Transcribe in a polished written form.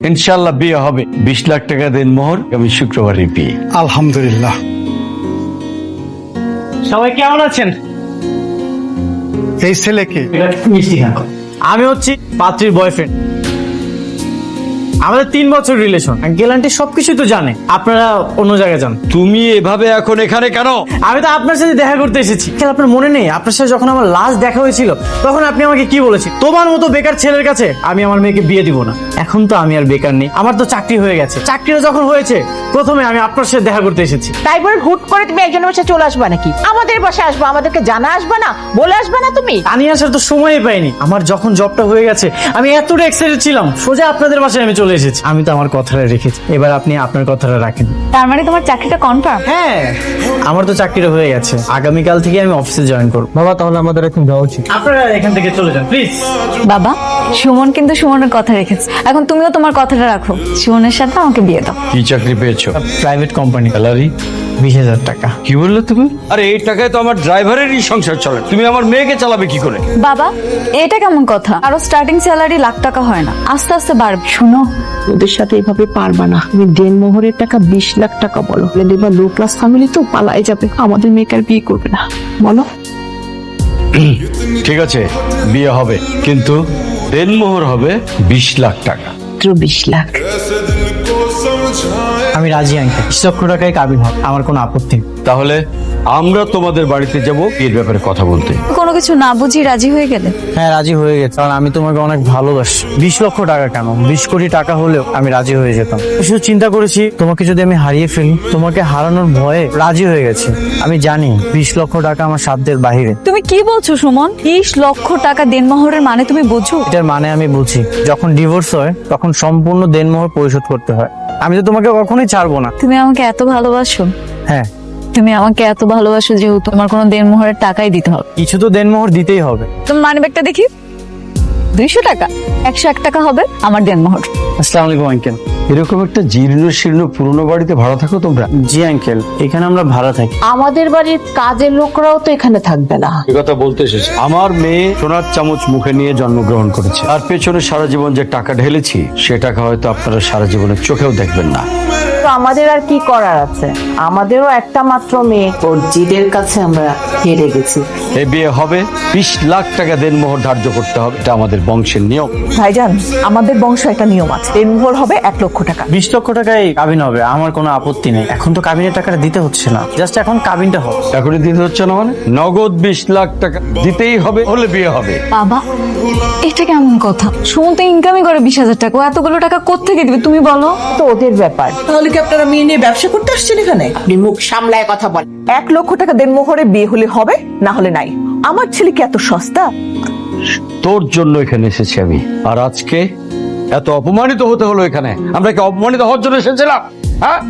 ইনশাআল্লাহ বিয়ে হবে। 20 লাখ টাকা দেন মোহর, আমি শুক্রবারে বিয়ে। আলহামদুলিল্লাহ। সবাই কেমন আছেন? এই ছেলেকে আমি হচ্ছি পাত্রীর বয়ফ্রেন্ড। আমাদের 3 বছর রিলেশন। আঙ্কেল আন্টি সবকিছু তো জানে। আপনারা অন্য জায়গায় যান। তুমি এভাবে এখন এখানে কেন? আমি তো আপনার সাথে দেখা করতে এসেছি। আপনার মনে নেই আপনার সাথে যখন আমার লাস্ট দেখা হয়েছিল তখন আপনি আমাকে কি বলেছেন? তোমার মতো বেকার ছেলের কাছে আমি আমার মেয়েকে বিয়ে দিব না। এখন তো আমি আর বেকার নেই, আমার তো চাকরি হয়ে গেছে। চাকরিও যখন হয়েছে প্রথমে আমি আপনার সাথে দেখা করতে এসেছি। তাই বলে হুট করে তুমি একজনের বাসায় চলে আসবা নাকি? আমাদের বাসায় আসবা, আমাদেরকে জানা আসবা না, বলে আসবা না তুমি? আমি আসার তো সময়ই পাইনি। আমার যখন জবটা হয়ে গেছে আমি এতটা এক্সাইটেড ছিলাম, সোজা আপনাদের বাসায় আমি চলে এসেছি। আমি তো আমার কথাটা রেখেছি, এবার আপনি আপনার কথাটা রাখেন। তার মানে তোমার চাকরিটা কনফার্ম? হ্যাঁ, আমার তো চাকরিটা হয়ে গেছে। আগামীকাল থেকে আমি অফিসে জয়েন করব। বাবা, তাহলে আমাদের এখন যাওয়া উচিত। আপনারা এখান থেকে চলে যান প্লিজ। বাবা, সুমন কিন্তু সুমনের কথা রেখেছে। এখন তুমিও তোমার কথাটা রাখো, সুমনের সাথে আমাকে বিয়ে দাও। কি চাকরি পেয়েছো? প্রাইভেট কোম্পানি, স্যালারি 20,000 টাকা। কি বললে তুমি? আরে এই টাকায় তো আমার ড্রাইভারেরই সংসার চলে, তুমি আমার মেয়েকে চালাবে কি করে? বাবা, এটা কেমন কথা? আরো স্টার্টিং স্যালারি লাখ টাকা হয় না, আস্তে আস্তে বাড়বে। শুনো, ওদের সাথে এভাবে পারবা না। তুমি দেনমোহরের টাকা 20 লাখ টাকা বলো, দেখবা লো ক্লাস ফ্যামিলি তো পালাই যাবে, আমাদের মেয়েকে আর বিয়ে করবে না। বলো। ঠিক আছে, বিয়ে হবে, কিন্তু দেনমোহর হবে 20 লাখ টাকা। 20 লাখ? আমি রাজি আঙ্কেল, 20 লক্ষ টাকায় কাবিন হবে, আমার কোনো আপত্তি নেই। তাহলে আমরা তোমাদের বাড়িতে যাব এর ব্যাপারে কথা বলতে। কোনো কিছু না বুঝি রাজি হয়ে গেলে? হ্যাঁ, রাজি হয়ে গেছে, কারণ আমি তোমাকে অনেক ভালোবাসি। 20 লক্ষ টাকা কেন, 20 কোটি টাকা হলেও আমি রাজি হয়ে যেতাম। শুধু চিন্তা করেছি তোমাকে যদি আমি হারিয়ে ফেলি, তোমাকে হারানোর ভয়ে রাজি হয়ে গেছি। আমি জানি 20 লক্ষ টাকা আমার সাধ্যের বাহিরে। তুমি কি বলছো সুমন? 20 লক্ষ টাকা দেনমোহরের মানে তুমি বুঝো? এটার মানে আমি বুঝি, যখন ডিভোর্স হয় তখন সম্পূর্ণ দেনমোহর পরিশোধ করতে হয়। আমি তো তোমাকে কখনোই ছাড়বো না। তুমি আমাকে এত ভালোবাসো? হ্যাঁ, তুমি আমাকে এত ভালোবাসো যেহেতু তোমার কোনো দেনমোহরের টাকাই দিতে হবে। কিছু তো দেনমোহর দিতেই হবে। তোমার মানিব্যাগটা দেখি। 200 টাকা, 101 টাকা হবে আমার দেনমোহর। আসসালামু আলাইকুম আঙ্কেল। এরকম একটা জীর্ণ শীর্ণ পুরনো বাড়িতে ভাড়া থাকো তোমরা? জি আঙ্কেল, এখানে আমরা ভাড়া থাকি। আমাদের বাড়ির কাজের লোকরাও তো এখানে থাকবে না। এ কথা বলতে এসেছি। আমার মেয়ে সোনার চামচ মুখে নিয়ে জন্মগ্রহণ করেছে, আর পেছনে সারা জীবন যে টাকা ঢেলেছি সে টাকা হয়তো আপনারা সারা জীবনের চোখেও দেখবেন না। তো আমাদের আর কি করার আছে? আমাদেরও একটা মাত্র মেয়ে, ওর জিদের কাছে আমরা হেরে গেছি। এই বিয়ে হবে, 20 লাখ টাকা দেনমোহর ধার্য করতে হবে, এটা আমাদের বংশের নিয়ম। ভাইজান, আমাদের বংশ একটা নিয়ম আছে, দেনমোহর হবে 1 লক্ষ টাকা। 20 লক্ষ টাকায় কাবিন হবে, আমার কোনো আপত্তি নেই। এখন তো কাবিনের টাকাটা দিতে হচ্ছে না, জাস্ট এখন কাবিনটা হবে। এখনই দিতে হচ্ছে না মানে? নগদ 20 লাখ টাকা দিতেই হবে, হলে বিয়ে হবে। বাবা, এটা কেমন কথা? সুমন তো ইনকামই করে 20,000 টাকা, ও এতগুলো টাকা কোত্থেকে দিবে তুমি বলো? তো ওদের ব্যাপার। তাহলে কি আপনারা মেয়ে নিয়ে ব্যবসা করতে আসছেন এখানে? আপনি মুখ সামলায় কথা বল। 1 লক্ষ টাকা দেনমোহরে বিয়ে হলে হবে, না হলে নাই। আমার ছেলে কি এত সস্তা? তোর জন্য এখানে এসেছি আমি, আর আজকে এত অপমানিত হতে হলো এখানে। আমরা কি অপমানিত হওয়ার জন্য এসেছিলাম? হ্যাঁ,